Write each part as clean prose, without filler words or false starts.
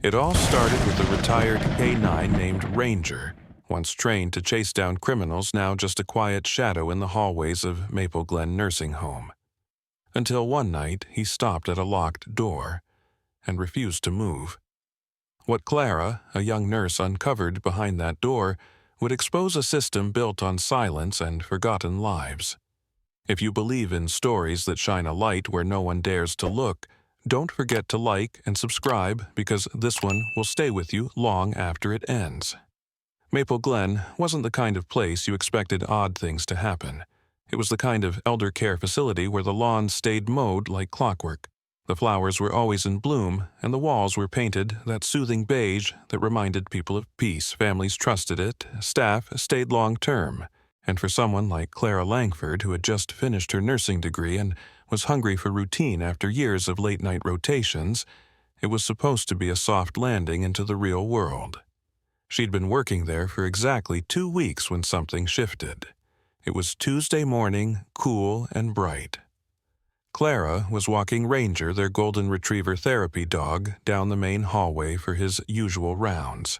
It all started with a retired K-9 named Ranger, once trained to chase down criminals, now just a quiet shadow in the hallways of Maple Glen nursing home. Until one night, he stopped at a locked door and refused to move. What Clara, a young nurse, uncovered behind that door would expose a system built on silence and forgotten lives. If you believe in stories that shine a light where no one dares to look, don't forget to like and subscribe, because this one will stay with you long after it ends. Maple Glen wasn't the kind of place you expected odd things to happen. It was the kind of elder care facility where the lawns stayed mowed like clockwork. The flowers were always in bloom, and the walls were painted that soothing beige that reminded people of peace. Families trusted it, staff stayed long-term, and for someone like Clara Langford, who had just finished her nursing degree and was hungry for routine after years of late-night rotations, it was supposed to be a soft landing into the real world. She'd been working there for exactly 2 weeks when something shifted. It was Tuesday morning, cool and bright. Clara was walking Ranger, their golden retriever therapy dog, down the main hallway for his usual rounds.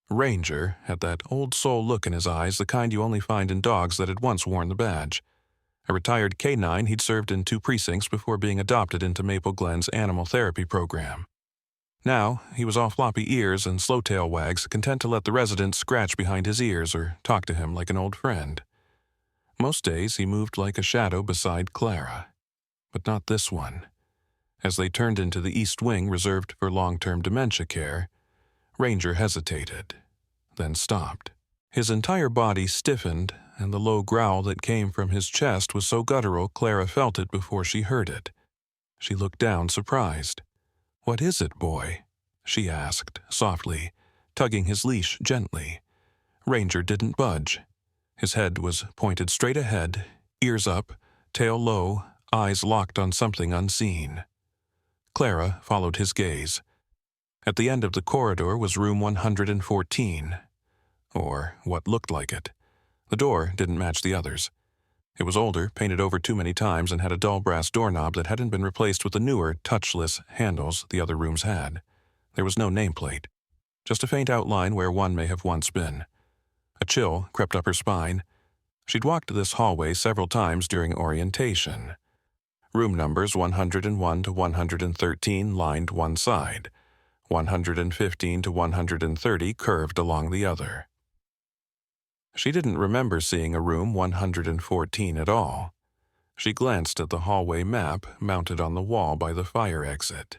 Ranger had that old soul look in his eyes, the kind you only find in dogs that had once worn the badge. A retired K-9, he'd served in 2 precincts before being adopted into Maple Glen's animal therapy program. Now, he was all floppy ears and slow tail wags, content to let the residents scratch behind his ears or talk to him like an old friend. Most days, he moved like a shadow beside Clara. But not this one. As they turned into the East Wing reserved for long-term dementia care, Ranger hesitated, then stopped. His entire body stiffened, and the low growl that came from his chest was so guttural Clara felt it before she heard it. She looked down, surprised. "What is it, boy?" she asked, softly, tugging his leash gently. Ranger didn't budge. His head was pointed straight ahead, ears up, tail low, eyes locked on something unseen. Clara followed his gaze. At the end of the corridor was room 114, or what looked like it. The door didn't match the others. It was older, painted over too many times, and had a dull brass doorknob that hadn't been replaced with the newer, touchless handles the other rooms had. There was no nameplate, just a faint outline where one may have once been. A chill crept up her spine. She'd walked this hallway several times during orientation. Room numbers 101 to 113 lined one side. 115 to 130 curved along the other. She didn't remember seeing a room 114 at all. She glanced at the hallway map mounted on the wall by the fire exit.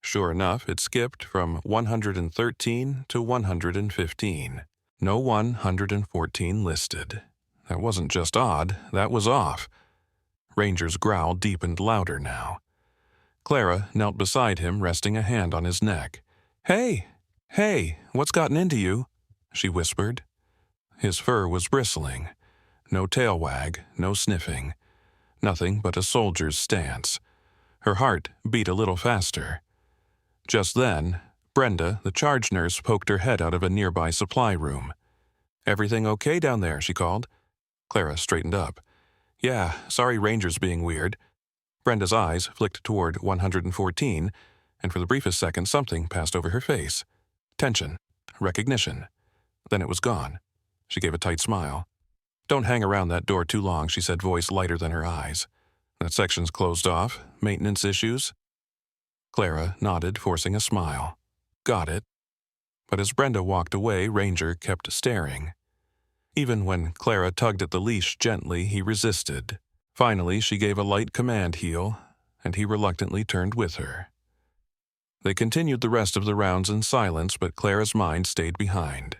Sure enough, it skipped from 113 to 115. No 114 listed. That wasn't just odd, that was off. Ranger's growl deepened louder now. Clara knelt beside him, resting a hand on his neck. Hey, what's gotten into you?" she whispered. His fur was bristling. No tail wag, no sniffing. Nothing but a soldier's stance. Her heart beat a little faster. Just then, Brenda, the charge nurse, poked her head out of a nearby supply room. "Everything okay down there?" she called. Clara straightened up. "Yeah, sorry Ranger's being weird." Brenda's eyes flicked toward 114, and for the briefest second something passed over her face. Tension. Recognition. Then it was gone. She gave a tight smile. "Don't hang around that door too long," she said, voice lighter than her eyes. "That section's closed off. Maintenance issues?" Clara nodded, forcing a smile. "Got it." But as Brenda walked away, Ranger kept staring. Even when Clara tugged at the leash gently, he resisted. Finally, she gave a light command heel, and he reluctantly turned with her. They continued the rest of the rounds in silence, but Clara's mind stayed behind.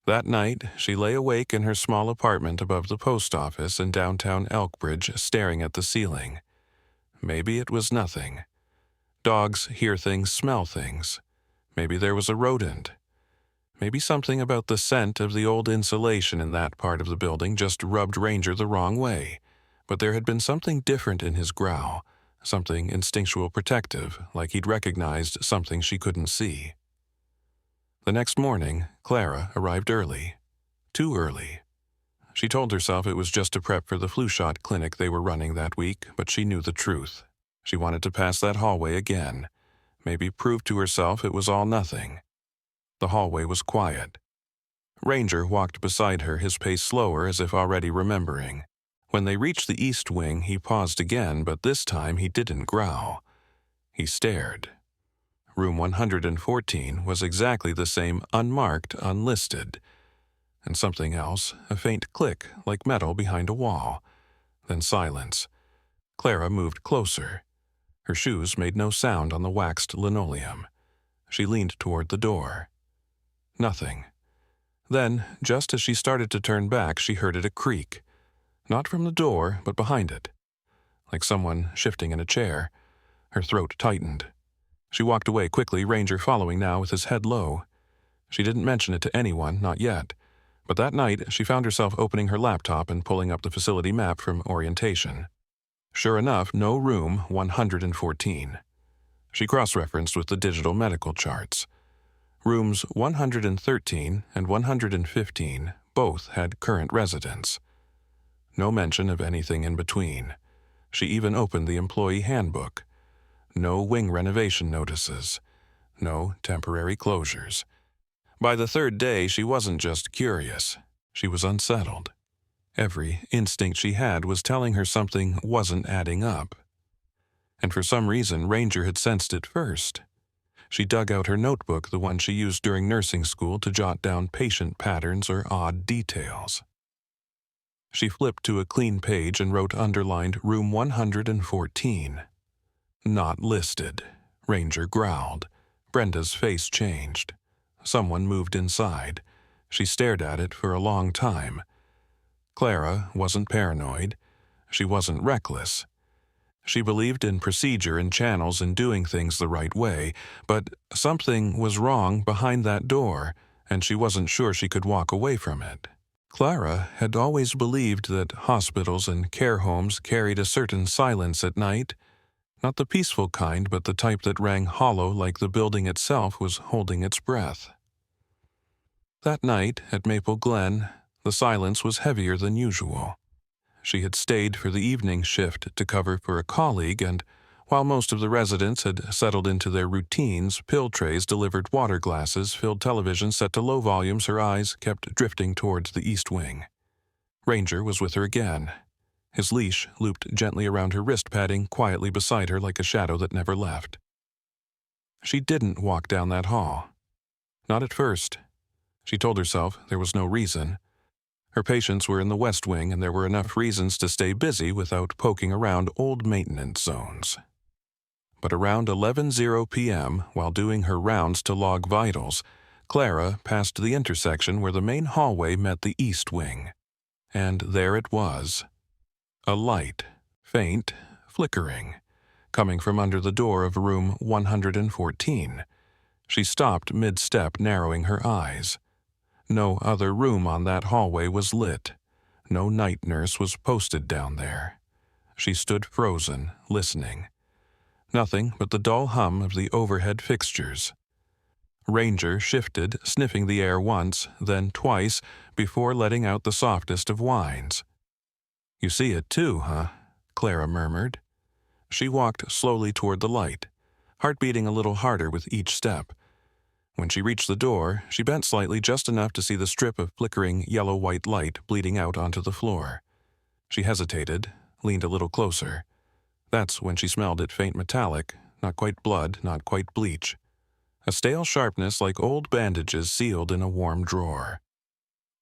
That night, she lay awake in her small apartment above the post office in downtown Elkbridge, staring at the ceiling. Maybe it was nothing. Dogs hear things, smell things. Maybe there was a rodent. Maybe something about the scent of the old insulation in that part of the building just rubbed Ranger the wrong way. But there had been something different in his growl, something instinctual protective, like he'd recognized something she couldn't see. The next morning, Clara arrived early. Too early. She told herself it was just to prep for the flu shot clinic they were running that week, but she knew the truth. She wanted to pass that hallway again. maybe prove to herself it was all nothing. The hallway was quiet. Ranger walked beside her, his pace slower as if already remembering. When they reached the east wing, he paused again, but this time he didn't growl. He stared. Room 114 was exactly the same, unmarked, unlisted. And something else, a faint click like metal behind a wall. Then silence. Clara moved closer. Her shoes made no sound on the waxed linoleum. She leaned toward the door. Nothing. Then, just as she started to turn back, she heard it a creak. Not from the door, but behind it. Like someone shifting in a chair. Her throat tightened. She walked away quickly, Ranger following now with his head low. She didn't mention it to anyone, not yet. But that night, she found herself opening her laptop and pulling up the facility map from orientation. Sure enough, no room 114. She cross-referenced with the digital medical charts. Rooms 113 and 115 both had current residents. No mention of anything in between. She even opened the employee handbook. No wing renovation notices. No temporary closures. By the third day, she wasn't just curious. She was unsettled. Every instinct she had was telling her something wasn't adding up. And for some reason, Ranger had sensed it first. She dug out her notebook, the one she used during nursing school, to jot down patient patterns or odd details. She flipped to a clean page and wrote underlined Room 114. Not listed. Ranger growled. Brenda's face changed. Someone moved inside. She stared at it for a long time. Clara wasn't paranoid. She wasn't reckless. She believed in procedure and channels and doing things the right way, but something was wrong behind that door, and she wasn't sure she could walk away from it. Clara had always believed that hospitals and care homes carried a certain silence at night, not the peaceful kind, but the type that rang hollow like the building itself was holding its breath. That night, at Maple Glen, the silence was heavier than usual. She had stayed for the evening shift to cover for a colleague, and while most of the residents had settled into their routines, pill trays delivered water glasses, filled television set to low volumes, her eyes kept drifting towards the east wing. Ranger was with her again. His leash looped gently around her wrist, padding quietly beside her like a shadow that never left. She didn't walk down that hall. Not at first. She told herself there was no reason. Her patients were in the west wing, and there were enough reasons to stay busy without poking around old maintenance zones. But around 11:00 p.m., while doing her rounds to log vitals, Clara passed the intersection where the main hallway met the east wing. And there it was. A light, faint, flickering, coming from under the door of room 114. She stopped mid-step, narrowing her eyes. No other room on that hallway was lit. No night nurse was posted down there. She stood frozen, listening. Nothing but the dull hum of the overhead fixtures. Ranger shifted, sniffing the air once, then twice, before letting out the softest of whines. "You see it too, huh?" Clara murmured. She walked slowly toward the light, heart beating a little harder with each step. When she reached the door, she bent slightly, just enough to see the strip of flickering yellow-white light bleeding out onto the floor. She hesitated, leaned a little closer. That's when she smelled it, faint metallic, not quite blood, not quite bleach. A stale sharpness like old bandages sealed in a warm drawer.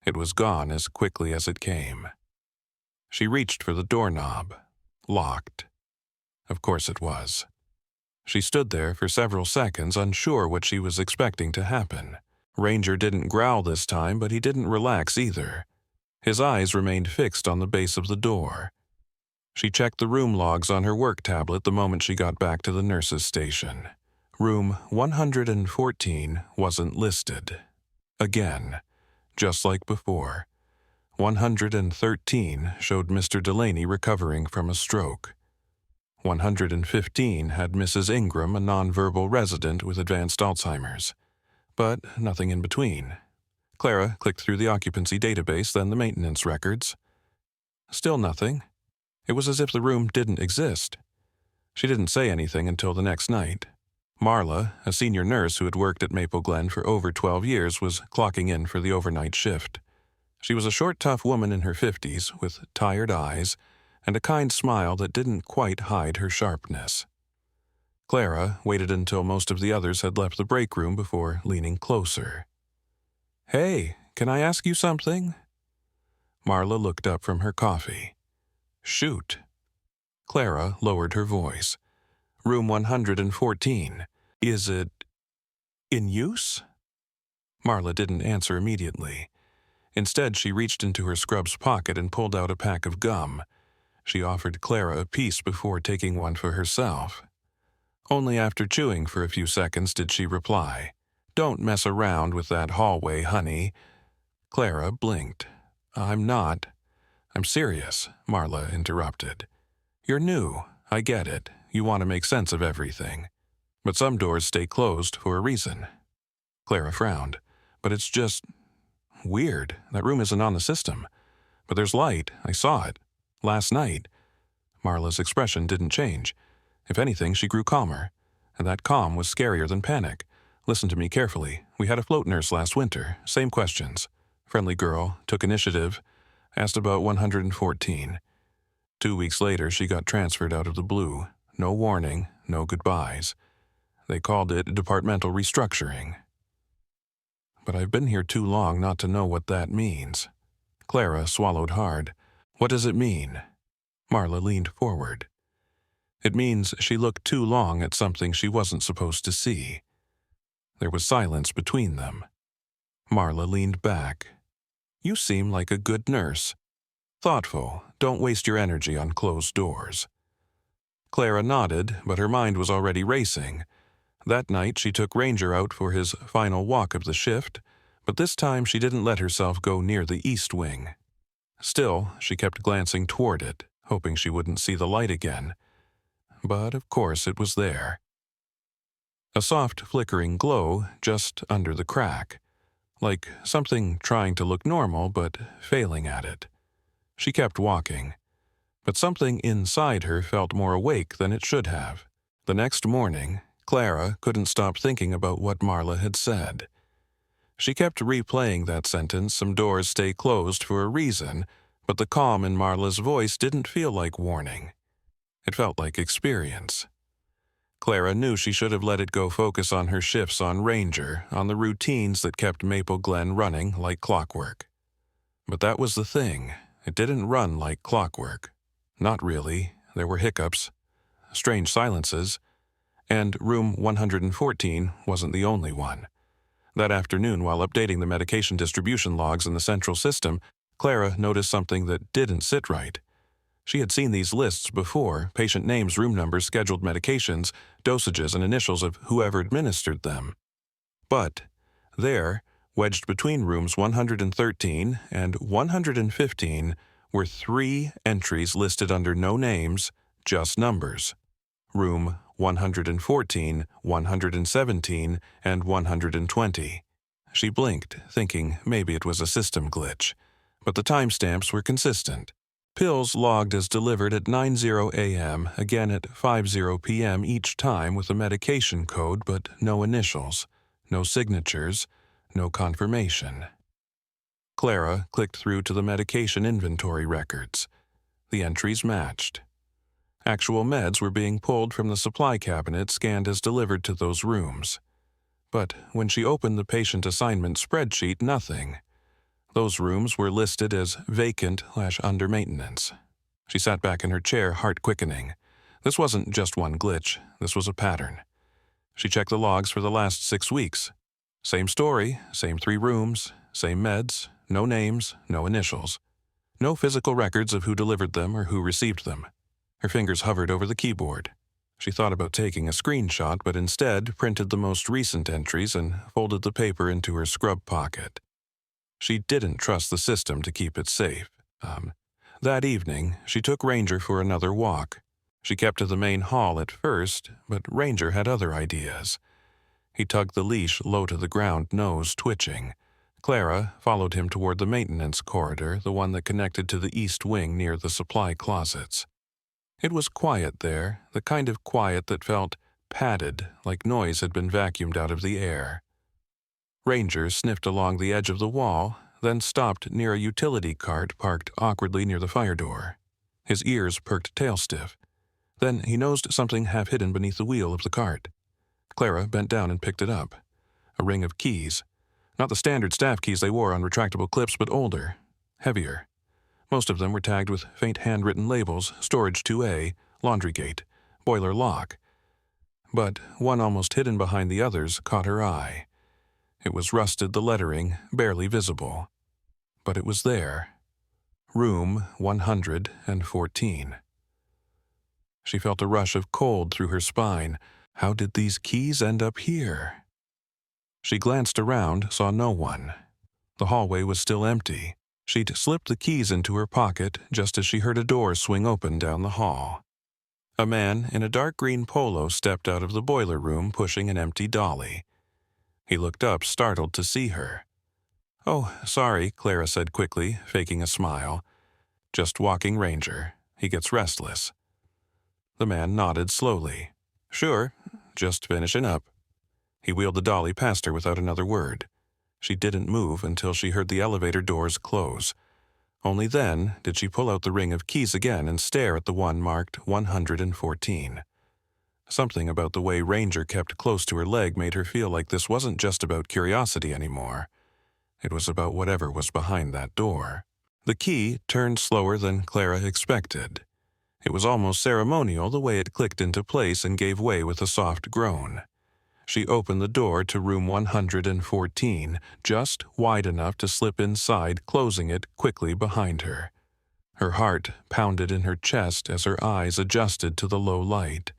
It was gone as quickly as it came. She reached for the doorknob. Locked. Of course it was. She stood there for several seconds, unsure what she was expecting to happen. Ranger didn't growl this time, but he didn't relax either. His eyes remained fixed on the base of the door. She checked the room logs on her work tablet the moment she got back to the nurse's station. Room 114 wasn't listed. Again, just like before. 113 showed Mr. Delaney recovering from a stroke. 115 had Mrs. Ingram, a nonverbal resident with advanced Alzheimer's. But nothing in between. Clara clicked through the occupancy database, then the maintenance records. Still nothing. It was as if the room didn't exist. She didn't say anything until the next night. Marla, a senior nurse who had worked at Maple Glen for over 12 years, was clocking in for the overnight shift. She was a short, tough woman in her 50s with tired eyes and a kind smile that didn't quite hide her sharpness. Clara waited until most of the others had left the break room before leaning closer. "Hey, can I ask you something?" Marla looked up from her coffee. "Shoot." Clara lowered her voice. "Room 114. Is it in use?" Marla didn't answer immediately. Instead, she reached into her scrub's pocket and pulled out a pack of gum. She offered Clara a piece before taking one for herself. Only after chewing for a few seconds did she reply, "Don't mess around with that hallway, honey." Clara blinked. "I'm not." "I'm serious," Marla interrupted. "You're new. I get it. You want to make sense of everything. But some doors stay closed for a reason." Clara frowned. "But it's just weird. That room isn't on the system. But there's light. I saw it. Last night." Marla's expression didn't change. If anything, she grew calmer. And that calm was scarier than panic. "Listen to me carefully. We had a float nurse last winter. Same questions. Friendly girl, took initiative, asked about 114. 2 weeks later, she got transferred out of the blue. No warning, no goodbyes. They called it departmental restructuring. But I've been here too long not to know what that means." Clara swallowed hard. "What does it mean?" Marla leaned forward. "It means she looked too long at something she wasn't supposed to see." There was silence between them. Marla leaned back. "You seem like a good nurse. Thoughtful. Don't waste your energy on closed doors." Clara nodded, but her mind was already racing. That night she took Ranger out for his final walk of the shift, but this time she didn't let herself go near the east wing. Still, she kept glancing toward it, hoping she wouldn't see the light again. But of course it was there. A soft flickering glow just under the crack, like something trying to look normal but failing at it. She kept walking, but something inside her felt more awake than it should have. The next morning, Clara couldn't stop thinking about what Marla had said. She kept replaying that sentence, "Some doors stay closed for a reason," but the calm in Marla's voice didn't feel like warning. It felt like experience. Clara knew she should have let it go focus on her shifts on Ranger, on the routines that kept Maple Glen running like clockwork. But that was the thing. It didn't run like clockwork. Not really. There were hiccups, strange silences, and room 114 wasn't the only one. That afternoon, while updating the medication distribution logs in the central system, Clara noticed something that didn't sit right. She had seen these lists before: patient names, room numbers, scheduled medications, dosages, and initials of whoever administered them. But there, wedged between rooms 113 and 115, were 3 entries listed under no names, just numbers. Room 114, 117, and 120. She blinked, thinking maybe it was a system glitch. But the timestamps were consistent. Pills logged as delivered at 9:00 a.m., again at 5:00 p.m. each time with a medication code, but no initials, no signatures, no confirmation. Clara clicked through to the medication inventory records. The entries matched. Actual meds were being pulled from the supply cabinet, scanned as delivered to those rooms. But when she opened the patient assignment spreadsheet, nothing. Those rooms were listed as vacant/under maintenance. She sat back in her chair, heart quickening. This wasn't just one glitch. This was a pattern. She checked the logs for the last 6 weeks. Same story, same 3 rooms, same meds, no names, no initials. No physical records of who delivered them or who received them. Her fingers hovered over the keyboard. She thought about taking a screenshot, but instead printed the most recent entries and folded the paper into her scrub pocket. She didn't trust the system to keep it safe. That evening, she took Ranger for another walk. She kept to the main hall at first, but Ranger had other ideas. He tugged the leash low to the ground, nose twitching. Clara followed him toward the maintenance corridor, the one that connected to the east wing near the supply closets. It was quiet there, the kind of quiet that felt padded, like noise had been vacuumed out of the air. Ranger sniffed along the edge of the wall, then stopped near a utility cart parked awkwardly near the fire door. His ears perked tail-stiff. Then he nosed something half hidden beneath the wheel of the cart. Clara bent down and picked it up. A ring of keys. Not the standard staff keys they wore on retractable clips, but older, heavier. Most of them were tagged with faint handwritten labels: Storage 2A, Laundry Gate, Boiler Lock. But one almost hidden behind the others caught her eye. It was rusted, the lettering barely visible. But it was there. Room 114. She felt a rush of cold through her spine. How did these keys end up here? She glanced around, saw no one. The hallway was still empty. She'd slipped the keys into her pocket just as she heard a door swing open down the hall. A man in a dark green polo stepped out of the boiler room pushing an empty dolly. He looked up, startled to see her. "Oh, sorry," Clara said quickly, faking a smile. "Just walking Ranger. He gets restless." The man nodded slowly. "Sure, just finishing up." He wheeled the dolly past her without another word. She didn't move until she heard the elevator doors close. Only then did she pull out the ring of keys again and stare at the one marked 114. Something about the way Ranger kept close to her leg made her feel like this wasn't just about curiosity anymore. It was about whatever was behind that door. The key turned slower than Clara expected. It was almost ceremonial the way it clicked into place and gave way with a soft groan. She opened the door to room 114, just wide enough to slip inside, closing it quickly behind her. Her heart pounded in her chest as her eyes adjusted to the low light.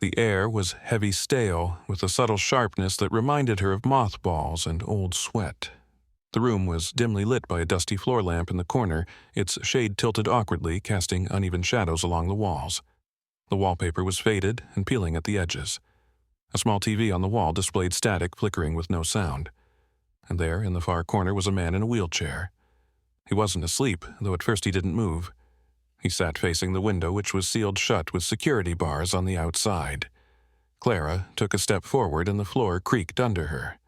The air was heavy stale, with a subtle sharpness that reminded her of mothballs and old sweat. The room was dimly lit by a dusty floor lamp in the corner, its shade tilted awkwardly, casting uneven shadows along the walls. The wallpaper was faded and peeling at the edges. A small TV on the wall displayed static, flickering with no sound. And there, in the far corner, was a man in a wheelchair. He wasn't asleep, though at first he didn't move. He sat facing the window, which was sealed shut with security bars on the outside. Clara took a step forward and the floor creaked under her.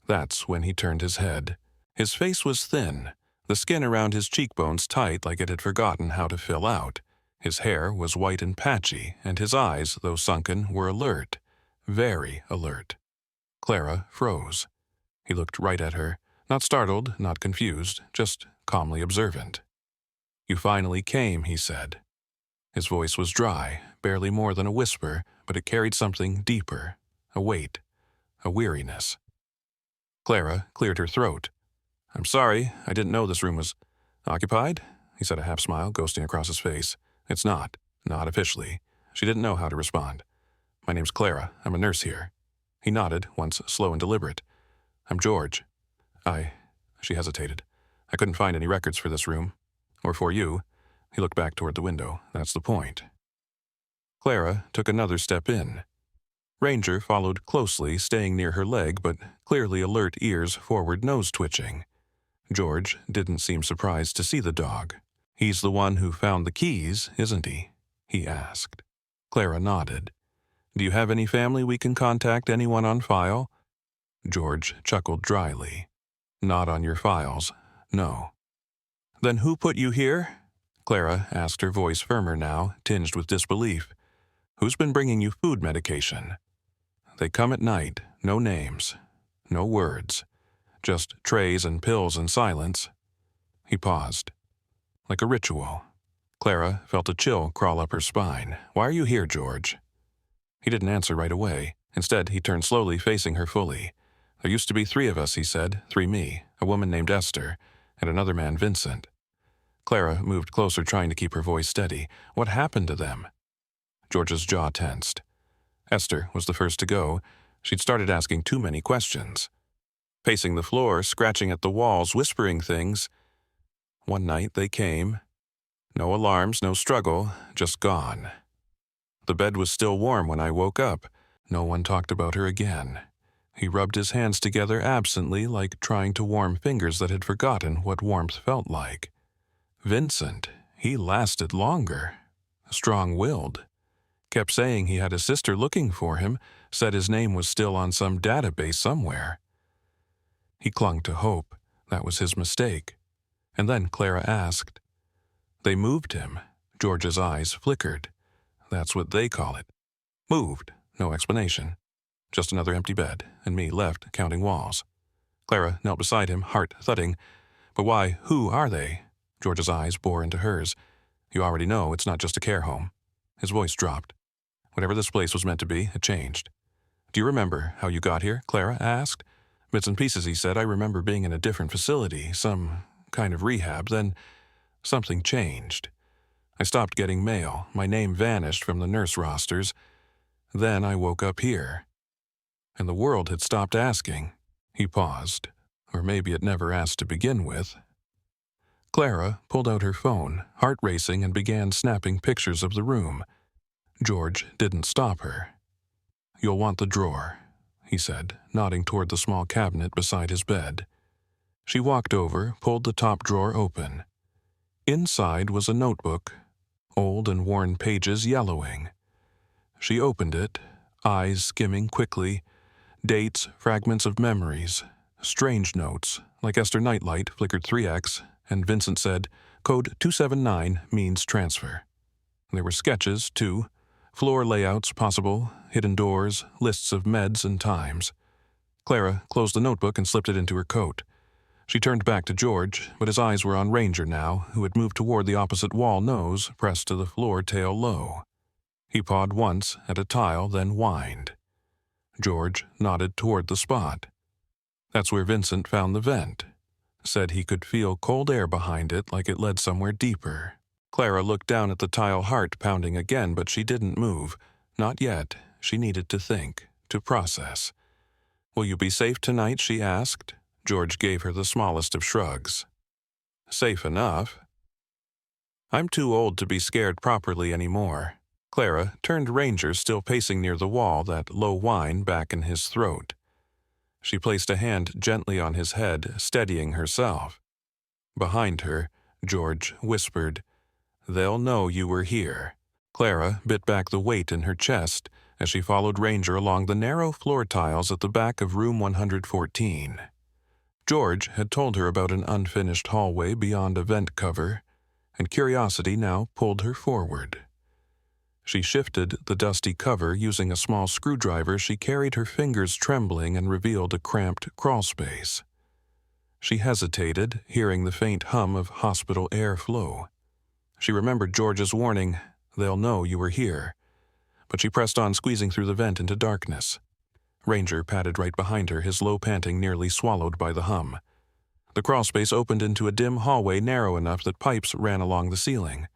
That's when he turned his head. His face was thin, the skin around his cheekbones tight like it had forgotten how to fill out. His hair was white and patchy, and his eyes, though sunken, were alert. Very alert. Clara froze. He looked right at her, not startled, not confused, just calmly observant. "You finally came," he said. His voice was dry, barely more than a whisper, but it carried something deeper, a weight, a weariness. Clara cleared her throat. "I'm sorry, I didn't know this room was occupied," he said, a half smile ghosting across his face. "It's not officially." She didn't know how to respond. "My name's Clara. I'm a nurse here." He nodded, once slow and deliberate. "I'm George. She hesitated. "I couldn't find any records for this room. Or for you." He looked back toward the window. "That's the point." Clara took another step in. Ranger followed closely, staying near her leg, but clearly alert, ears forward, nose twitching. George didn't seem surprised to see the dog. "He's the one who found the keys, isn't he?" he asked. Clara nodded. "Do you have any family we can contact, anyone on file?" George chuckled dryly. "Not on your files, no." "Then who put you here?" Clara asked, her voice firmer now, tinged with disbelief. "Who's been bringing you food medication?" "They come at night, no names, no words, just trays and pills and silence." He paused. Like a ritual. Clara felt a chill crawl up her spine. "Why are you here, George?" He didn't answer right away. Instead, he turned slowly, facing her fully. "There used to be 3 of us," he said. 3 me, a woman named Esther, and another man, Vincent. Clara moved closer, trying to keep her voice steady. "What happened to them?" George's jaw tensed. Esther was the first to go. She'd started asking too many questions. Pacing the floor, scratching at the walls, whispering things. One night they came. No alarms, no struggle, just gone. The bed was still warm when I woke up. No one talked about her again. He rubbed his hands together absently, like trying to warm fingers that had forgotten what warmth felt like. Vincent, he lasted longer. Strong-willed. Kept saying he had a sister looking for him, said his name was still on some database somewhere. He clung to hope. That was his mistake. And then Clara asked. They moved him. George's eyes flickered. That's what they call it. Moved. No explanation. Just another empty bed, and me left counting walls. Clara knelt beside him, heart thudding. But why, who are they? George's eyes bore into hers. You already know it's not just a care home. His voice dropped. Whatever this place was meant to be, it changed. Do you remember how you got here? Clara asked. Bits and pieces, he said. I remember being in a different facility, some kind of rehab, then something changed. I stopped getting mail. My name vanished from the nurse rosters. Then I woke up here. And the world had stopped asking. He paused. Or maybe it never asked to begin with. Clara pulled out her phone, heart racing, and began snapping pictures of the room. George didn't stop her. You'll want the drawer, he said, nodding toward the small cabinet beside his bed. She walked over, pulled the top drawer open. Inside was a notebook, old and worn pages yellowing. She opened it, eyes skimming quickly, dates, fragments of memories, strange notes, like Esther Nightlight flickered 3x, and Vincent said, Code 279 means transfer. There were sketches, too, floor layouts possible, hidden doors, lists of meds and times. Clara closed the notebook and slipped it into her coat. She turned back to George, but his eyes were on Ranger now, who had moved toward the opposite wall, nose pressed to the floor, tail low. He pawed once at a tile, then whined. George nodded toward the spot. That's where Vincent found the vent. Said he could feel cold air behind it like it led somewhere deeper. Clara looked down at the tile, heart pounding again, but she didn't move. Not yet. She needed to think, to process. Will you be safe tonight? She asked. George gave her the smallest of shrugs. Safe enough. I'm too old to be scared properly anymore. Clara turned Ranger, still pacing near the wall, that low whine back in his throat. She placed a hand gently on his head, steadying herself. Behind her, George whispered, They'll know you were here. Clara bit back the weight in her chest as she followed Ranger along the narrow floor tiles at the back of room 114. George had told her about an unfinished hallway beyond a vent cover, and curiosity now pulled her forward. She shifted the dusty cover using a small screwdriver. She carried, her fingers trembling, and revealed a cramped crawlspace. She hesitated, hearing the faint hum of hospital airflow. She remembered George's warning, they'll know you were here. But she pressed on, squeezing through the vent into darkness. Ranger padded right behind her, his low panting nearly swallowed by the hum. The crawlspace opened into a dim hallway narrow enough that pipes ran along the ceiling.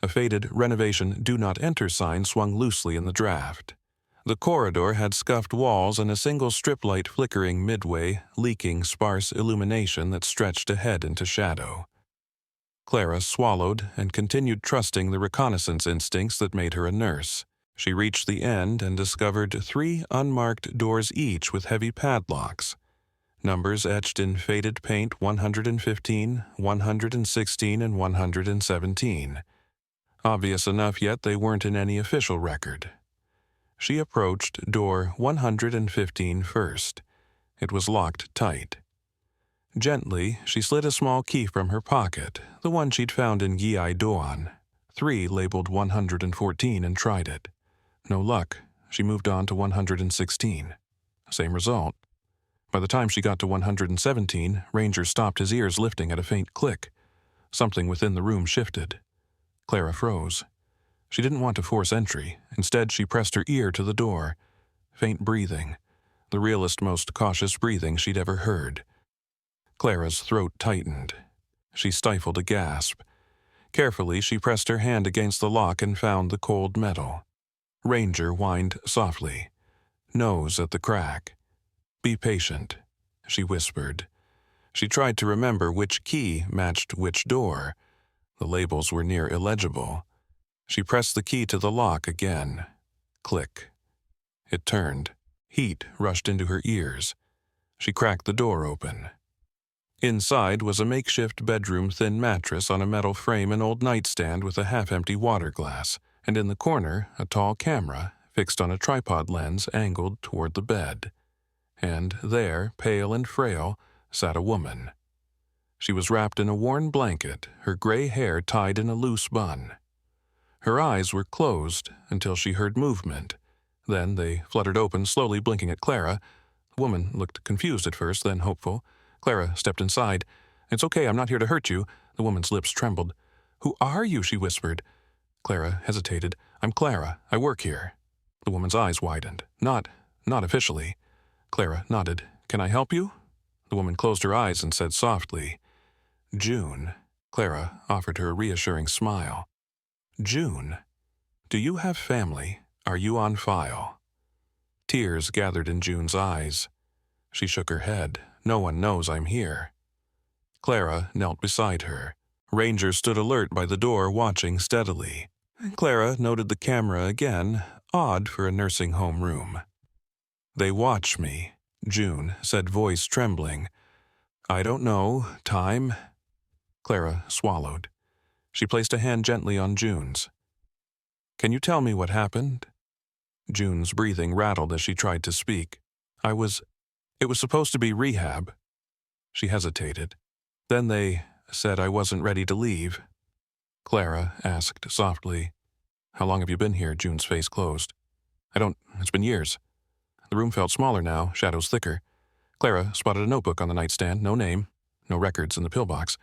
A faded renovation "Do Not Enter" sign swung loosely in the draft. The corridor had scuffed walls and a single strip light flickering midway, leaking sparse illumination that stretched ahead into shadow. Clara swallowed and continued trusting the reconnaissance instincts that made her a nurse. She reached the end and discovered 3 unmarked doors, each with heavy padlocks. Numbers etched in faded paint: 115, 116, and 117. Obvious enough, yet they weren't in any official record. She approached door 115 first. It was locked tight. Gently, she slid a small key from her pocket, the one she'd found in Yi Doan. 3 labeled 114, and tried it. No luck. She moved on to 116. Same result. By the time she got to 117, Ranger stopped, his ears lifting at a faint click. Something within the room shifted. Clara froze. She didn't want to force entry. Instead, she pressed her ear to the door. Faint breathing. The realest, most cautious breathing she'd ever heard. Clara's throat tightened. She stifled a gasp. Carefully, she pressed her hand against the lock and found the cold metal. Ranger whined softly, nose at the crack. Be patient, she whispered. She tried to remember which key matched which door. The labels were near illegible. She pressed the key to the lock again. Click. It turned. Heat rushed into her ears. She cracked the door open. Inside was a makeshift bedroom thin mattress on a metal frame, an old nightstand with a half-empty water glass, and in the corner a tall camera fixed on a tripod lens angled toward the bed. And there, pale and frail, sat a woman. She was wrapped in a worn blanket, her gray hair tied in a loose bun. Her eyes were closed until she heard movement. Then they fluttered open, slowly blinking at Clara. The woman looked confused at first, then hopeful. Clara stepped inside. "It's okay, I'm not here to hurt you." The woman's lips trembled. "Who are you?" she whispered. Clara hesitated. "I'm Clara. I work here." The woman's eyes widened. Not officially." Clara nodded. "Can I help you?" The woman closed her eyes and said softly, "June." Clara offered her a reassuring smile. "June, do you have family? Are you on file?" Tears gathered in June's eyes. She shook her head. "No one knows I'm here." Clara knelt beside her. Ranger stood alert by the door, watching steadily. Clara noted the camera again, odd for a nursing home room. "They watch me," June said, voice trembling. "I don't know. Time?" Clara swallowed. She placed a hand gently on June's. "Can you tell me what happened?" June's breathing rattled as she tried to speak. It was supposed to be rehab." She hesitated. "Then they said I wasn't ready to leave." Clara asked softly, "How long have you been here?" June's face closed. It's been years." The room felt smaller now, shadows thicker. Clara spotted a notebook on the nightstand, no name, no records in the pillbox.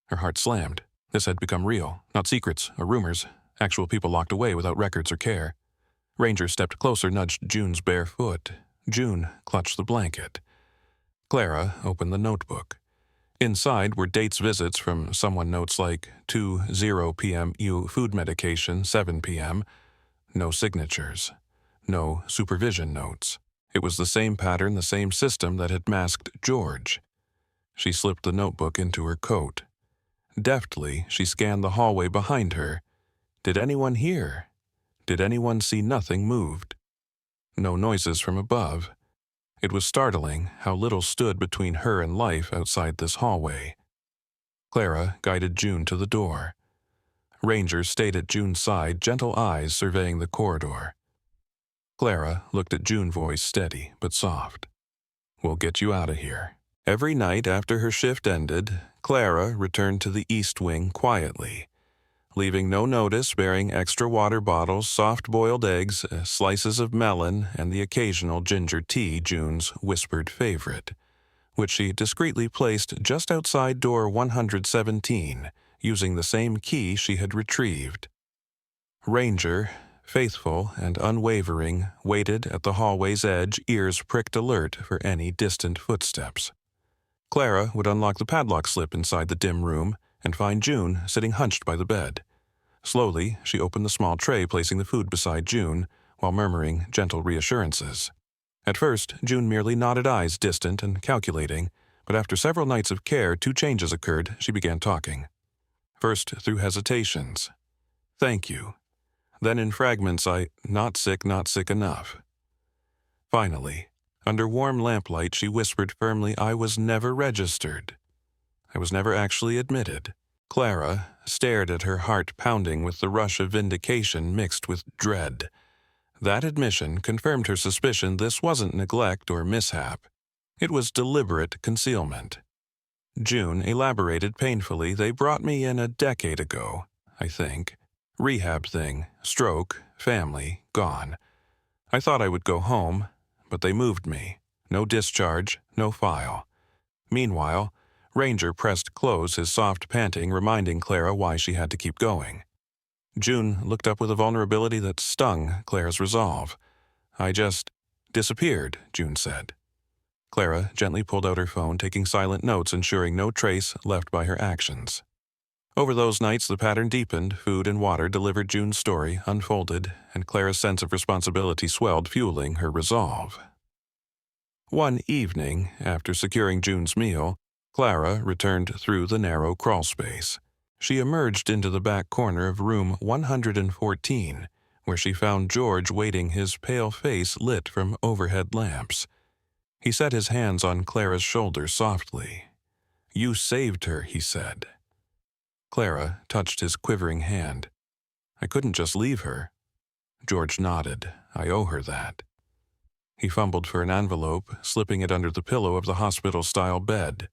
Her heart slammed. This had become real, not secrets or rumors, actual people locked away without records or care. Ranger stepped closer, nudged June's bare foot. June clutched the blanket. Clara opened the notebook. Inside were dates visits from someone, notes like 2:0 p.m. food medication, 7 p.m. No signatures. No supervision notes. It was the same pattern, the same system that had masked George. She slipped the notebook into her coat. Deftly, she scanned the hallway behind her. Did anyone hear? Did anyone see nothing moved? No noises from above. It was startling how little stood between her and life outside this hallway. Clara guided June to the door. Ranger stayed at June's side, gentle eyes surveying the corridor. Clara looked at June, voice steady but soft. "We'll get you out of here." Every night after her shift ended, Clara returned to the East Wing quietly, leaving no notice, bearing extra water bottles, soft-boiled eggs, slices of melon, and the occasional ginger tea, June's whispered favorite, which she discreetly placed just outside door 117, using the same key she had retrieved. Ranger, faithful and unwavering, waited at the hallway's edge, ears pricked alert for any distant footsteps. Clara would unlock the padlock slip inside the dim room and find June sitting hunched by the bed. Slowly, she opened the small tray, placing the food beside June, while murmuring gentle reassurances. At first, June merely nodded, eyes distant and calculating, but after several nights of care, 2 changes occurred. She began talking. First, through hesitations. "Thank you." Then in fragments, not sick enough." Finally, under warm lamplight, she whispered firmly, "I was never registered. I was never actually admitted." Clara stared at her, heart pounding with the rush of vindication mixed with dread. That admission confirmed her suspicion this wasn't neglect or mishap. It was deliberate concealment. June elaborated painfully, "They brought me in a decade ago, I think. Rehab thing, stroke, family, gone. I thought I would go home, but they moved me. No discharge, no file." Meanwhile, Ranger pressed close, his soft panting reminding Clara why she had to keep going. June looked up with a vulnerability that stung Clara's resolve. "I just disappeared," June said. Clara gently pulled out her phone, taking silent notes, ensuring no trace left by her actions. Over those nights, the pattern deepened. Food and water delivered June's story, unfolded, and Clara's sense of responsibility swelled, fueling her resolve. One evening, after securing June's meal, Clara returned through the narrow crawl space. She emerged into the back corner of room 114, where she found George waiting, his pale face lit from overhead lamps. He set his hands on Clara's shoulders softly. "You saved her," he said. Clara touched his quivering hand. I couldn't just leave her. George nodded. I owe her that. He fumbled for an envelope, slipping it under the pillow of the hospital-style bed.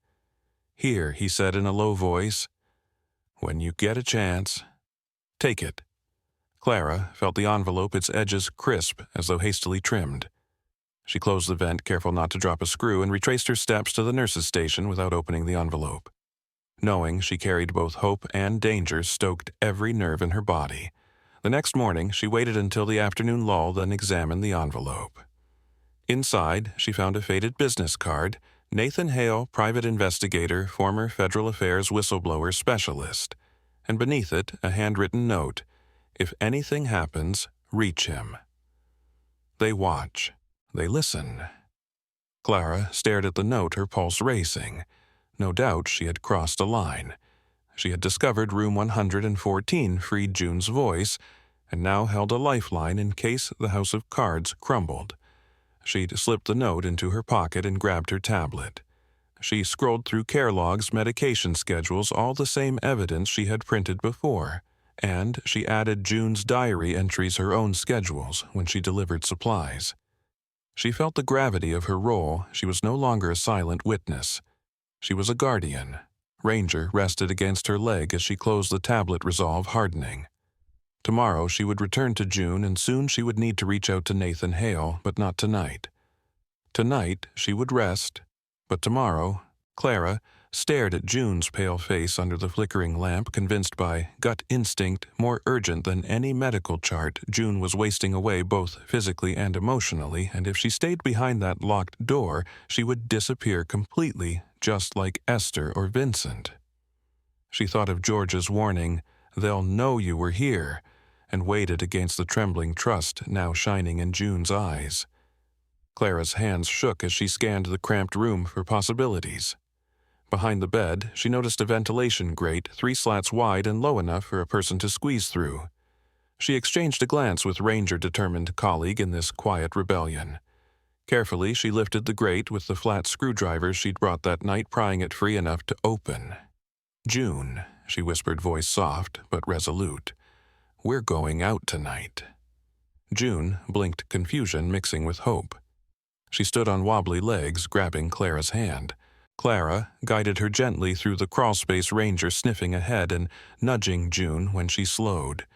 Here, he said in a low voice, when you get a chance, take it. Clara felt the envelope, its edges crisp as though hastily trimmed. She closed the vent, careful not to drop a screw, and retraced her steps to the nurse's station without opening the envelope. Knowing she carried both hope and danger stoked every nerve in her body. The next morning, she waited until the afternoon lull, then examined the envelope. Inside, she found a faded business card, Nathan Hale, private investigator, former federal affairs whistleblower specialist, and beneath it, a handwritten note, if anything happens, reach him. They watch. They listen. Clara stared at the note, her pulse racing. No doubt she had crossed a line. She had discovered room 114 freed June's voice, and now held a lifeline in case the house of cards crumbled. She'd slipped the note into her pocket and grabbed her tablet. She scrolled through care logs, medication schedules, all the same evidence she had printed before, and she added June's diary entries, her own schedules, when she delivered supplies. She felt the gravity of her role. She was no longer a silent witness. She was a guardian. Ranger rested against her leg as she closed the tablet, resolve hardening. Tomorrow she would return to June, and soon she would need to reach out to Nathan Hale, but not tonight. Tonight she would rest, but tomorrow, Clara stared at June's pale face under the flickering lamp, convinced by gut instinct, more urgent than any medical chart, June was wasting away both physically and emotionally, and if she stayed behind that locked door, she would disappear completely, just like Esther or Vincent. She thought of George's warning, "They'll know you were here," and weighed it against the trembling trust now shining in June's eyes. Clara's hands shook as she scanned the cramped room for possibilities. Behind the bed, she noticed a ventilation grate 3 slats wide and low enough for a person to squeeze through. She exchanged a glance with Ranger-determined colleague in this quiet rebellion. Carefully, she lifted the grate with the flat screwdrivers she'd brought that night, prying it free enough to open. "June," she whispered, voice soft but resolute, "we're going out tonight." June blinked confusion mixing with hope. She stood on wobbly legs, grabbing Clara's hand. Clara guided her gently through the crawlspace, Ranger sniffing ahead and nudging June when she slowed.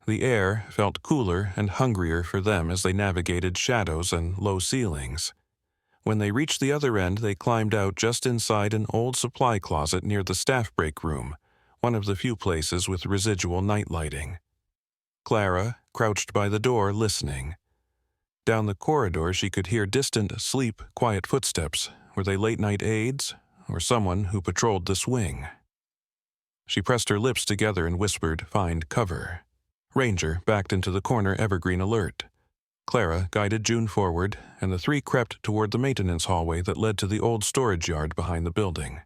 The air felt cooler and hungrier for them as they navigated shadows and low ceilings. When they reached the other end, they climbed out just inside an old supply closet near the staff break room, one of the few places with residual night lighting. Clara crouched by the door, listening. Down the corridor, she could hear distant, quiet footsteps. Were they late-night aides, or someone who patrolled this wing? She pressed her lips together and whispered, "Find cover." Ranger backed into the corner, evergreen alert. Clara guided June forward, and the three crept toward the maintenance hallway that led to the old storage yard behind the building.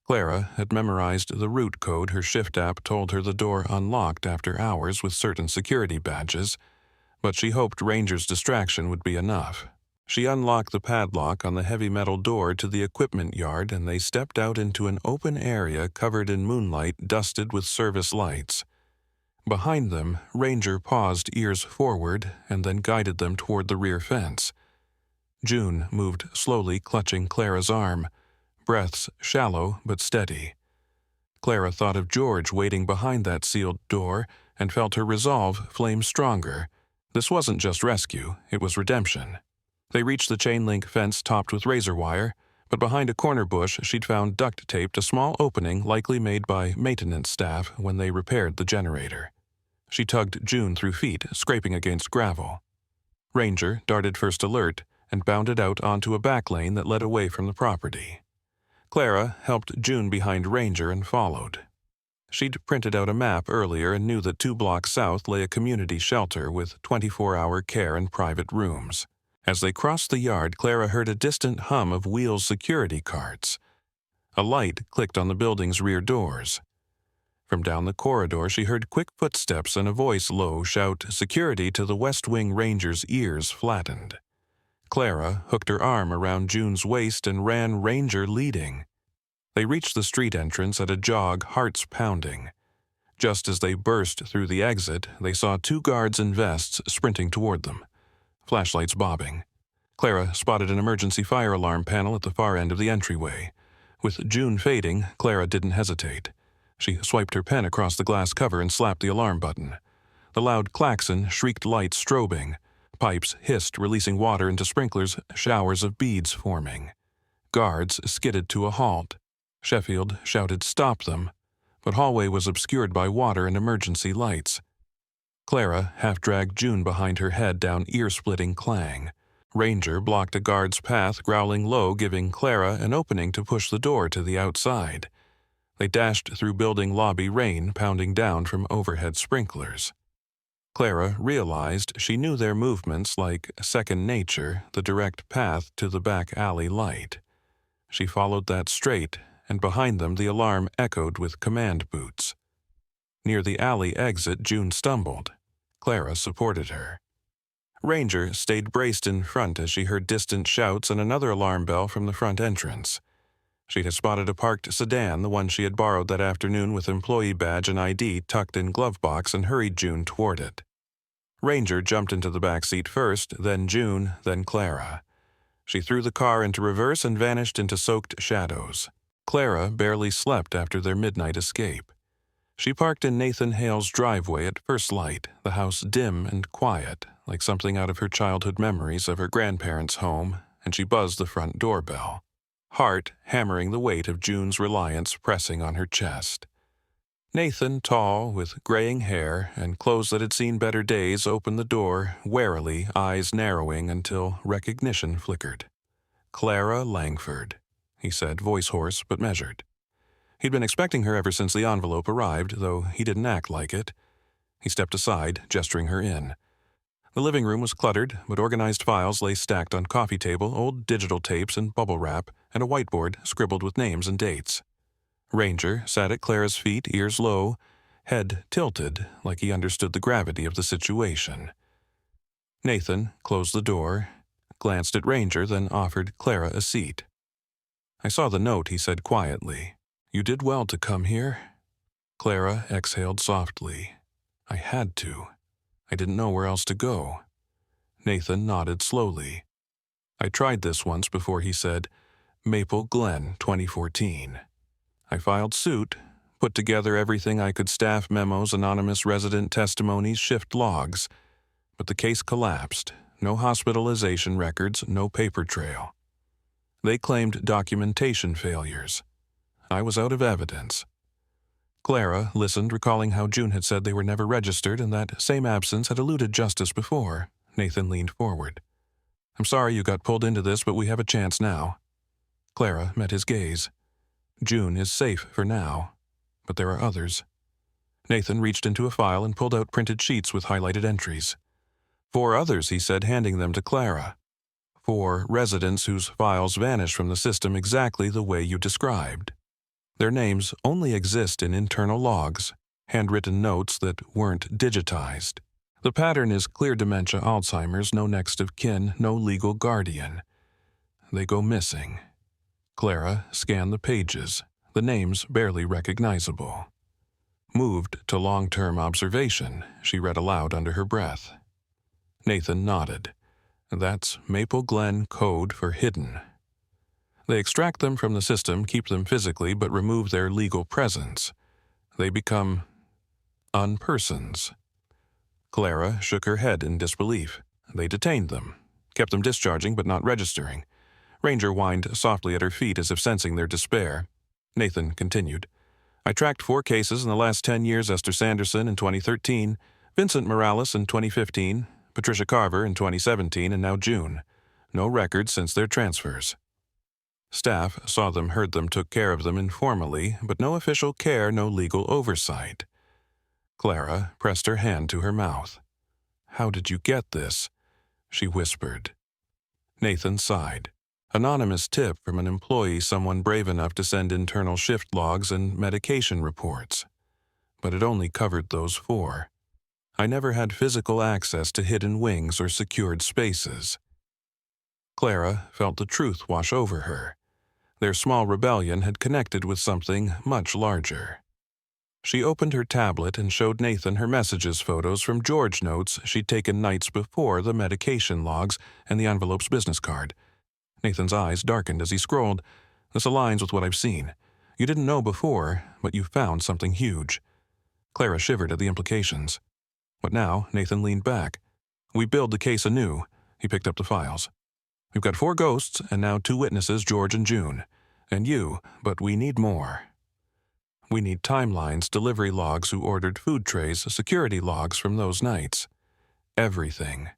Clara had memorized the route code. Her shift app told her the door unlocked after hours with certain security badges, but she hoped Ranger's distraction would be enough. She unlocked the padlock on the heavy metal door to the equipment yard, and they stepped out into an open area covered in moonlight, dusted with service lights. Behind them, Ranger paused, ears forward, and then guided them toward the rear fence. June moved slowly, clutching Clara's arm, breaths shallow but steady. Clara thought of George waiting behind that sealed door and felt her resolve flame stronger. This wasn't just rescue, it was redemption. They reached the chain-link fence topped with razor wire, but behind a corner bush she'd found duct-taped a small opening likely made by maintenance staff when they repaired the generator. She tugged June through feet, scraping against gravel. Ranger darted first alert and bounded out onto a back lane that led away from the property. Clara helped June behind Ranger and followed. She'd printed out a map earlier and knew that 2 blocks south lay a community shelter with 24-hour care and private rooms. As they crossed the yard, Clara heard a distant hum of wheels security carts. A light clicked on the building's rear doors. From down the corridor, she heard quick footsteps and a voice low shout security to the West Wing Ranger's ears flattened. Clara hooked her arm around June's waist and ran, Ranger leading. They reached the street entrance at a jog, hearts pounding. Just as they burst through the exit, they saw two guards in vests sprinting toward them, flashlights bobbing. Clara spotted an emergency fire alarm panel at the far end of the entryway. With June fading, Clara didn't hesitate. She swiped her pen across the glass cover and slapped the alarm button. The loud klaxon shrieked lights strobing. Pipes hissed, releasing water into sprinklers, showers of beads forming. Guards skidded to a halt. Sheffield shouted, "Stop them!" But hallway was obscured by water and emergency lights. Clara half-dragged June behind her head down ear-splitting clang. Ranger blocked a guard's path, growling low, giving Clara an opening to push the door to the outside. They dashed through building lobby, rain pounding down from overhead sprinklers. Clara realized she knew their movements like second nature, the direct path to the back alley light. She followed that straight, and behind them the alarm echoed with command boots. Near the alley exit, June stumbled. Clara supported her. Ranger stayed braced in front as she heard distant shouts and another alarm bell from the front entrance. She had spotted a parked sedan, the one she had borrowed that afternoon with employee badge and ID tucked in glove box, and hurried June toward it. Ranger jumped into the back seat first, then June, then Clara. She threw the car into reverse and vanished into soaked shadows. Clara barely slept after their midnight escape. She parked in Nathan Hale's driveway at first light, the house dim and quiet, like something out of her childhood memories of her grandparents' home, and she buzzed the front doorbell. Heart hammering the weight of June's reliance pressing on her chest. Nathan, tall, with graying hair and clothes that had seen better days, opened the door, warily, eyes narrowing until recognition flickered. "Clara Langford," he said, voice hoarse but measured. He'd been expecting her ever since the envelope arrived, though he didn't act like it. He stepped aside, gesturing her in. The living room was cluttered, but organized files lay stacked on coffee table, old digital tapes and bubble wrap, and a whiteboard scribbled with names and dates. Ranger sat at Clara's feet, ears low, head tilted, like he understood the gravity of the situation. Nathan closed the door, glanced at Ranger, then offered Clara a seat. "I saw the note," he said quietly. "You did well to come here." Clara exhaled softly. "I had to. I didn't know where else to go." Nathan nodded slowly. "I tried this once before," he said. "Maple Glen, 2014. I filed suit, put together everything I could, staff memos, anonymous resident testimonies, shift logs. But the case collapsed. No hospitalization records, no paper trail. They claimed documentation failures. I was out of evidence." Clara listened, recalling how June had said they were never registered, and that same absence had eluded justice before. Nathan leaned forward. "I'm sorry you got pulled into this, but we have a chance now." Clara met his gaze. "June is safe for now, but there are others." Nathan reached into a file and pulled out printed sheets with highlighted entries. "4 others," he said, handing them to Clara. 4 residents whose files vanished from the system exactly the way you described. Their names only exist in internal logs, handwritten notes that weren't digitized. The pattern is clear dementia, Alzheimer's, no next of kin, no legal guardian. They go missing. Clara scanned the pages, the names barely recognizable. Moved to long-term observation, she read aloud under her breath. Nathan nodded. "That's Maple Glen code for hidden. They extract them from the system, keep them physically, but remove their legal presence. They become unpersons." Clara shook her head in disbelief. "They detained them, kept them discharging but not registering." Ranger whined softly at her feet as if sensing their despair. Nathan continued. "I tracked 4 cases in the last 10 years, Esther Sanderson in 2013, Vincent Morales in 2015, Patricia Carver in 2017, and now June. No records since their transfers. Staff saw them, heard them, took care of them informally, but no official care, no legal oversight." Clara pressed her hand to her mouth. "How did you get this?" she whispered. Nathan sighed. "Anonymous tip from an employee, someone brave enough to send internal shift logs and medication reports. But it only covered those 4. I never had physical access to hidden wings or secured spaces." Clara felt the truth wash over her. Their small rebellion had connected with something much larger. She opened her tablet and showed Nathan her messages photos from George notes she'd taken nights before, the medication logs, and the envelope's business card. Nathan's eyes darkened as he scrolled. This aligns with what I've seen. You didn't know before, but you found something huge. Clara shivered at the implications. But now, Nathan leaned back. We build the case anew. He picked up the files. We've got 4 ghosts and now 2 witnesses, George and June. And you, but we need more. We need timelines, delivery logs, who ordered food trays, security logs from those nights. Everything.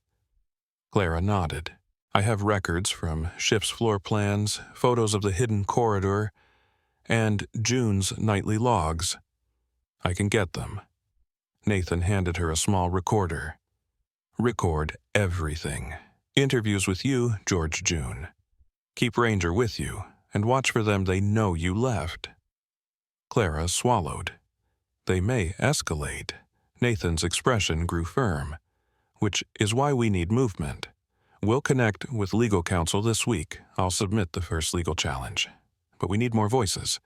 Clara nodded. I have records from shift's floor plans, photos of the hidden corridor, and June's nightly logs. I can get them. Nathan handed her a small recorder. Record everything. Interviews with you, George, June. Keep Ranger with you, and watch for them. They know you left. Clara swallowed. They may escalate. Nathan's expression grew firm, which is why we need movement. We'll connect with legal counsel this week. I'll submit the first legal challenge. But we need more voices.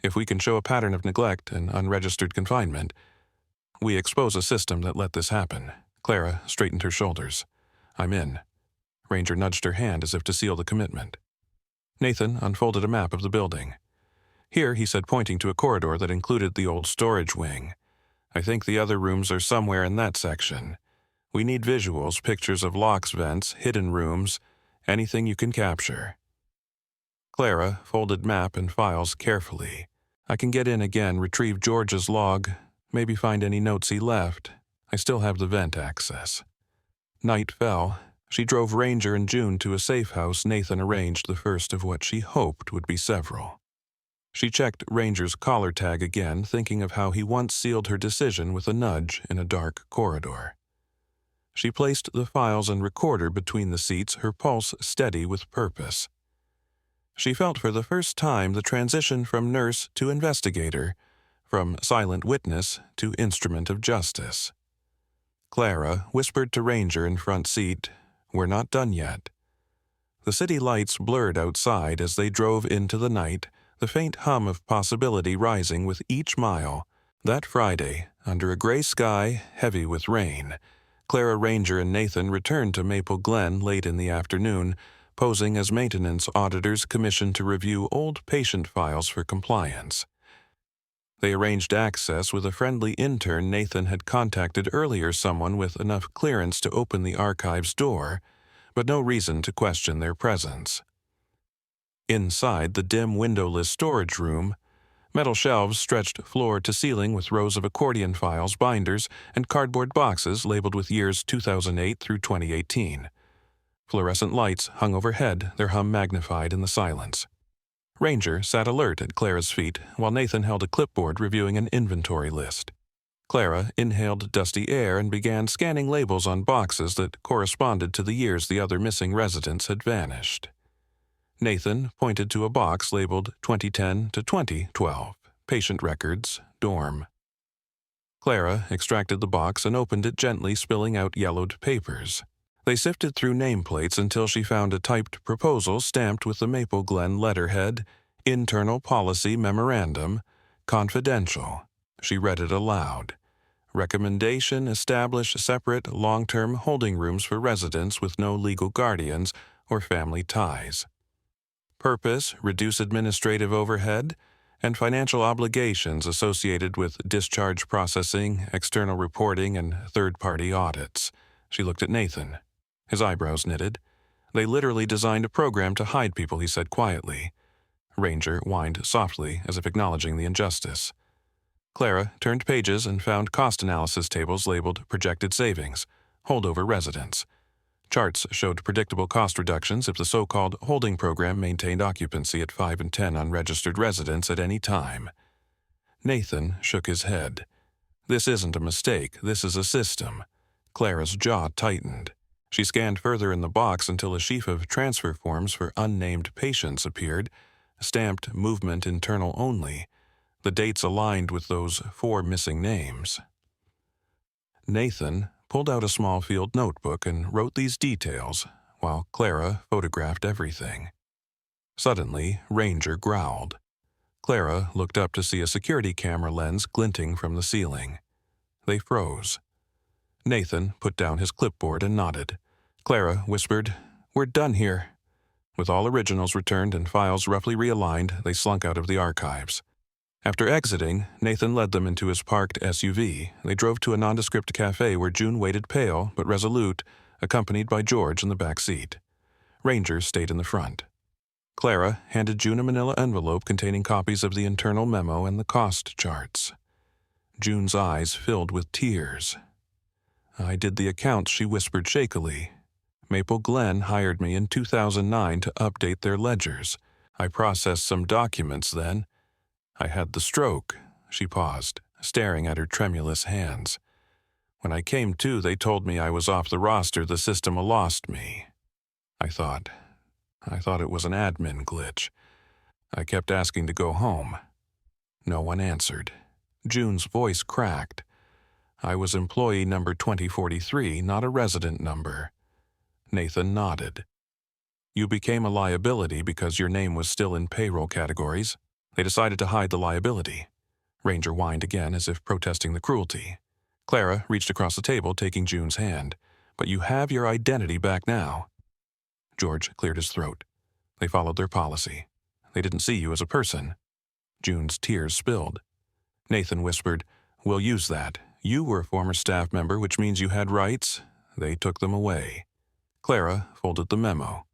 If we can show a pattern of neglect and unregistered confinement, we expose a system that let this happen. Clara straightened her shoulders. I'm in. Ranger nudged her hand as if to seal the commitment. Nathan unfolded a map of the building. Here, he said, pointing to a corridor that included the old storage wing. I think the other rooms are somewhere in that section. We need visuals, pictures of locks, vents, hidden rooms, anything you can capture. Clara folded map and files carefully. I can get in again, retrieve George's log, maybe find any notes he left. I still have the vent access. Night fell. She drove Ranger and June to a safe house Nathan arranged, the first of what she hoped would be several. She checked Ranger's collar tag again, thinking of how he once sealed her decision with a nudge in a dark corridor. She placed the files and recorder between the seats, her pulse steady with purpose. She felt for the first time the transition from nurse to investigator, from silent witness to instrument of justice. Clara whispered to Ranger in front seat, "We're not done yet." The city lights blurred outside as they drove into the night, the faint hum of possibility rising with each mile. That Friday, under a gray sky heavy with rain, Clara, Ranger, and Nathan returned to Maple Glen late in the afternoon, posing as maintenance auditors commissioned to review old patient files for compliance. They arranged access with a friendly intern Nathan had contacted earlier, someone with enough clearance to open the archive's door, but no reason to question their presence. Inside the dim windowless storage room, metal shelves stretched floor to ceiling with rows of accordion files, binders, and cardboard boxes labeled with years 2008 through 2018. Fluorescent lights hung overhead, their hum magnified in the silence. Ranger sat alert at Clara's feet, while Nathan held a clipboard reviewing an inventory list. Clara inhaled dusty air and began scanning labels on boxes that corresponded to the years the other missing residents had vanished. Nathan pointed to a box labeled 2010 to 2012, patient records, dorm. Clara extracted the box and opened it gently, spilling out yellowed papers. They sifted through nameplates until she found a typed proposal stamped with the Maple Glen letterhead, Internal Policy Memorandum, Confidential. She read it aloud. Recommendation: establish separate long-term holding rooms for residents with no legal guardians or family ties. Purpose: reduce administrative overhead and financial obligations associated with discharge processing, external reporting, and third-party audits. She looked at Nathan. His eyebrows knitted. They literally designed a program to hide people, he said quietly. Ranger whined softly, as if acknowledging the injustice. Clara turned pages and found cost analysis tables labeled projected savings, holdover residents. Charts showed predictable cost reductions if the so-called holding program maintained occupancy at 5 and 10 unregistered residents at any time. Nathan shook his head. This isn't a mistake, this is a system. Clara's jaw tightened. She scanned further in the box until a sheaf of transfer forms for unnamed patients appeared, stamped movement internal only. The dates aligned with those 4 missing names. Nathan pulled out a small field notebook and wrote these details, while Clara photographed everything. Suddenly, Ranger growled. Clara looked up to see a security camera lens glinting from the ceiling. They froze. Nathan put down his clipboard and nodded. Clara whispered, "We're done here." With all originals returned and files roughly realigned, they slunk out of the archives. After exiting, Nathan led them into his parked SUV. They drove to a nondescript cafe where June waited pale but resolute, accompanied by George in the back seat. Ranger stayed in the front. Clara handed June a manila envelope containing copies of the internal memo and the cost charts. June's eyes filled with tears. "I did the accounts," she whispered shakily. "Maple Glen hired me in 2009 to update their ledgers. I processed some documents then. I had the stroke." She paused, staring at her tremulous hands. "When I came to, they told me I was off the roster. The system lost me. I thought it was an admin glitch. I kept asking to go home." No one answered. June's voice cracked. "I was employee number 2043, not a resident number." Nathan nodded. "You became a liability because your name was still in payroll categories. They decided to hide the liability." Ranger whined again as if protesting the cruelty. Clara reached across the table, taking June's hand. "But you have your identity back now." George cleared his throat. "They followed their policy. They didn't see you as a person." June's tears spilled. Nathan whispered, "We'll use that. You were a former staff member, which means you had rights. They took them away." Clara folded the memo.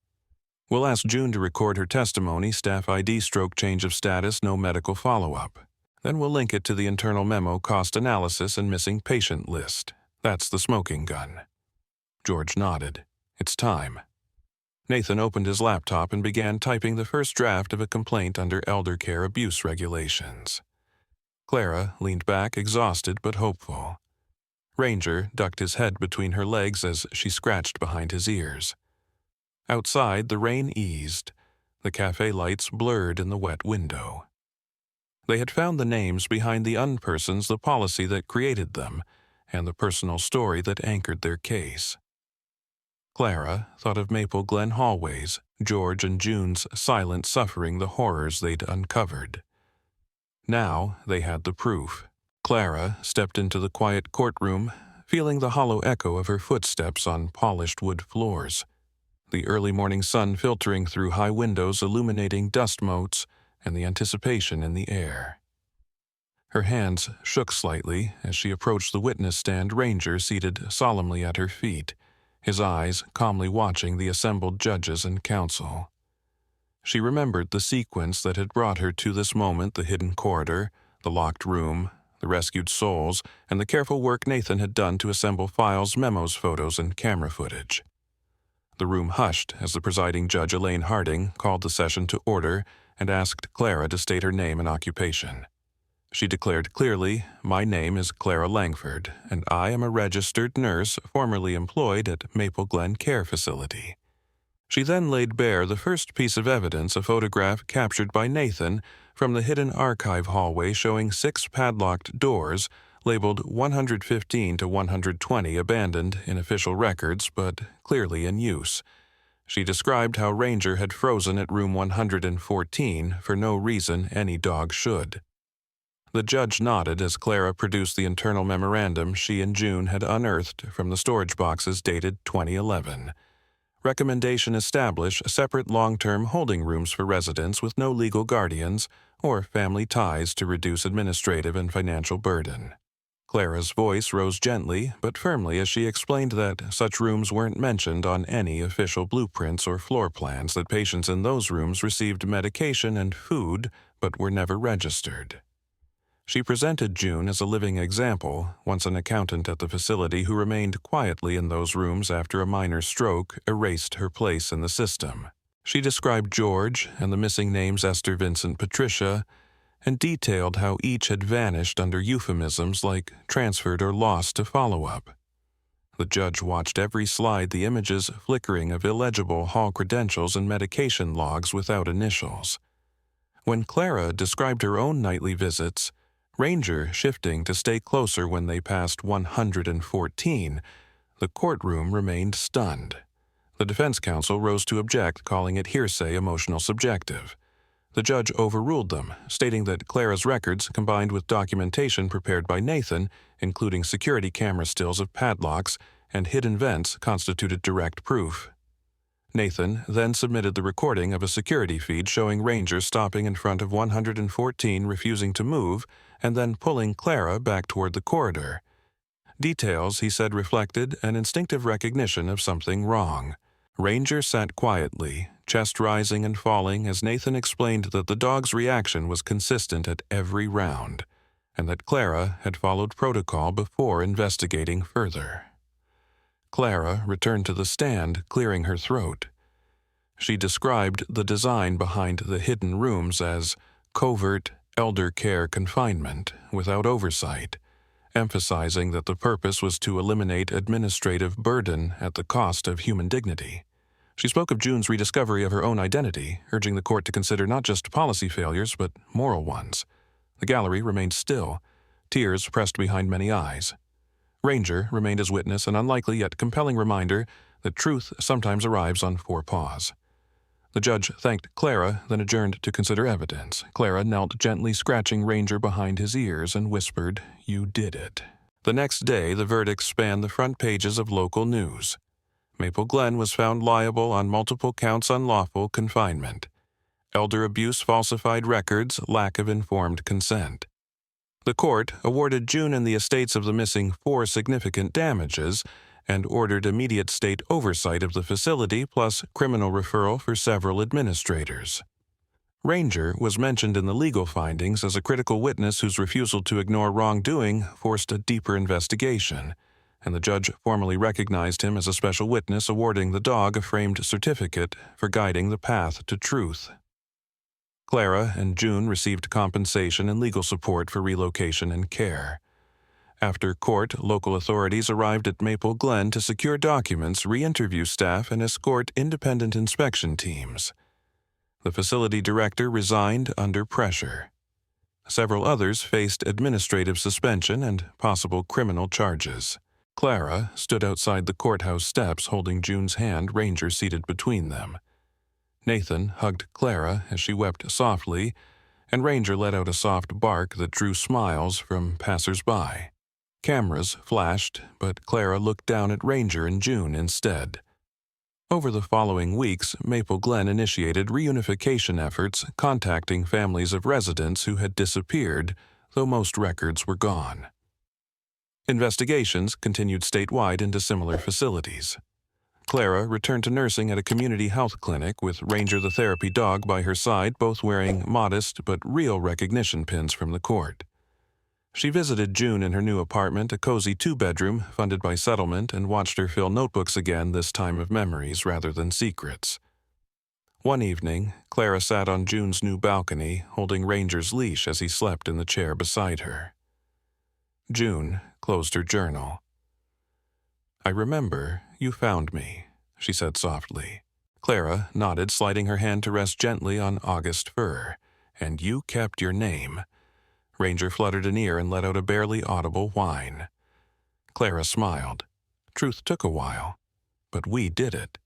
"We'll ask June to record her testimony, staff ID, stroke change of status, no medical follow-up. Then we'll link it to the internal memo, cost analysis, and missing patient list. That's the smoking gun." George nodded. "It's time." Nathan opened his laptop and began typing the first draft of a complaint under elder care abuse regulations. Clara leaned back, exhausted but hopeful. Ranger ducked his head between her legs as she scratched behind his ears. Outside, the rain eased. The cafe lights blurred in the wet window. They had found the names behind the unpersons, the policy that created them, and the personal story that anchored their case. Clara thought of Maple Glen hallways, George and June's silent suffering, the horrors they'd uncovered. Now they had the proof. Clara stepped into the quiet courtroom, feeling the hollow echo of her footsteps on polished wood floors. The early morning sun filtering through high windows, illuminating dust motes, and the anticipation in the air. Her hands shook slightly as she approached the witness stand, Ranger seated solemnly at her feet, his eyes calmly watching the assembled judges and counsel. She remembered the sequence that had brought her to this moment, the hidden corridor, the locked room, the rescued souls, and the careful work Nathan had done to assemble files, memos, photos, and camera footage. The room hushed as the presiding judge, Elaine Harding, called the session to order and asked Clara to state her name and occupation. She declared clearly, "My name is Clara Langford, and I am a registered nurse formerly employed at Maple Glen Care Facility." She then laid bare the first piece of evidence, a photograph captured by Nathan from the hidden archive hallway showing 6 padlocked doors labeled 115 to 120, abandoned in official records but clearly in use. She described how Ranger had frozen at room 114 for no reason any dog should. The judge nodded as Clara produced the internal memorandum she and June had unearthed from the storage boxes dated 2011. Recommendation: establish separate long-term holding rooms for residents with no legal guardians or family ties to reduce administrative and financial burden. Clara's voice rose gently but firmly as she explained that such rooms weren't mentioned on any official blueprints or floor plans, that patients in those rooms received medication and food but were never registered. She presented June as a living example, once an accountant at the facility who remained quietly in those rooms after a minor stroke erased her place in the system. She described George and the missing names Esther, Vincent, Patricia, and detailed how each had vanished under euphemisms like transferred or lost to follow-up. The judge watched every slide, the images flickering of illegible hall credentials and medication logs without initials. When Clara described her own nightly visits, Ranger shifting to stay closer when they passed 114, the courtroom remained stunned. The defense counsel rose to object, calling it hearsay, emotional subjective. The judge overruled them, stating that Clara's records, combined with documentation prepared by Nathan, including security camera stills of padlocks and hidden vents, constituted direct proof. Nathan then submitted the recording of a security feed showing Ranger stopping in front of 114, refusing to move, and then pulling Clara back toward the corridor. Details, he said, reflected an instinctive recognition of something wrong. Ranger sat quietly, chest rising and falling, as Nathan explained that the dog's reaction was consistent at every round, and that Clara had followed protocol before investigating further. Clara returned to the stand, clearing her throat. She described the design behind the hidden rooms as covert elder care confinement without oversight, emphasizing that the purpose was to eliminate administrative burden at the cost of human dignity. She spoke of June's rediscovery of her own identity, urging the court to consider not just policy failures but moral ones. The gallery remained still, tears pressed behind many eyes. Ranger remained as witness, an unlikely yet compelling reminder that truth sometimes arrives on four paws. The judge thanked Clara, then adjourned to consider evidence. Clara knelt gently, scratching Ranger behind his ears, and whispered, "You did it." The next day, the verdict spanned the front pages of local news. Maple Glen was found liable on multiple counts: unlawful confinement, elder abuse, falsified records, lack of informed consent. The court awarded June and the estates of the missing 4 significant damages and ordered immediate state oversight of the facility, plus criminal referral for several administrators. Ranger was mentioned in the legal findings as a critical witness whose refusal to ignore wrongdoing forced a deeper investigation, and the judge formally recognized him as a special witness, awarding the dog a framed certificate for guiding the path to truth. Clara and June received compensation and legal support for relocation and care. After court, local authorities arrived at Maple Glen to secure documents, re-interview staff, and escort independent inspection teams. The facility director resigned under pressure. Several others faced administrative suspension and possible criminal charges. Clara stood outside the courthouse steps holding June's hand, Ranger seated between them. Nathan hugged Clara as she wept softly, and Ranger let out a soft bark that drew smiles from passers-by. Cameras flashed, but Clara looked down at Ranger and June instead. Over the following weeks, Maple Glen initiated reunification efforts, contacting families of residents who had disappeared, though most records were gone. Investigations continued statewide into similar facilities. Clara returned to nursing at a community health clinic with Ranger the therapy dog by her side, both wearing modest but real recognition pins from the court. She visited June in her new apartment, a cozy 2-bedroom funded by settlement, and watched her fill notebooks again, this time of memories rather than secrets. One evening, Clara sat on June's new balcony, holding Ranger's leash as he slept in the chair beside her. June closed her journal. "I remember you found me," she said softly. Clara nodded, sliding her hand to rest gently on August fur. "And you kept your name." Ranger fluttered an ear and let out a barely audible whine. Clara smiled. "Truth took a while, but we did it."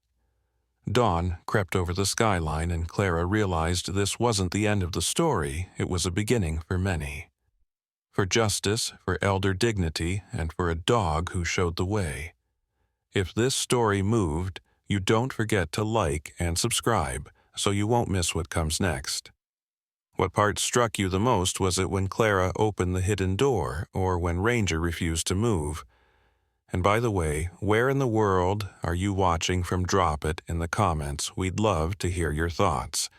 Dawn crept over the skyline, and Clara realized this wasn't the end of the story, it was a beginning for many. For justice, for elder dignity, and for a dog who showed the way. If this story moved, you don't forget to like and subscribe so you won't miss what comes next. What part struck you the most? Was it when Clara opened the hidden door, or when Ranger refused to move? And by the way, where in the world are you watching from? Drop it in the comments. We'd love to hear your thoughts.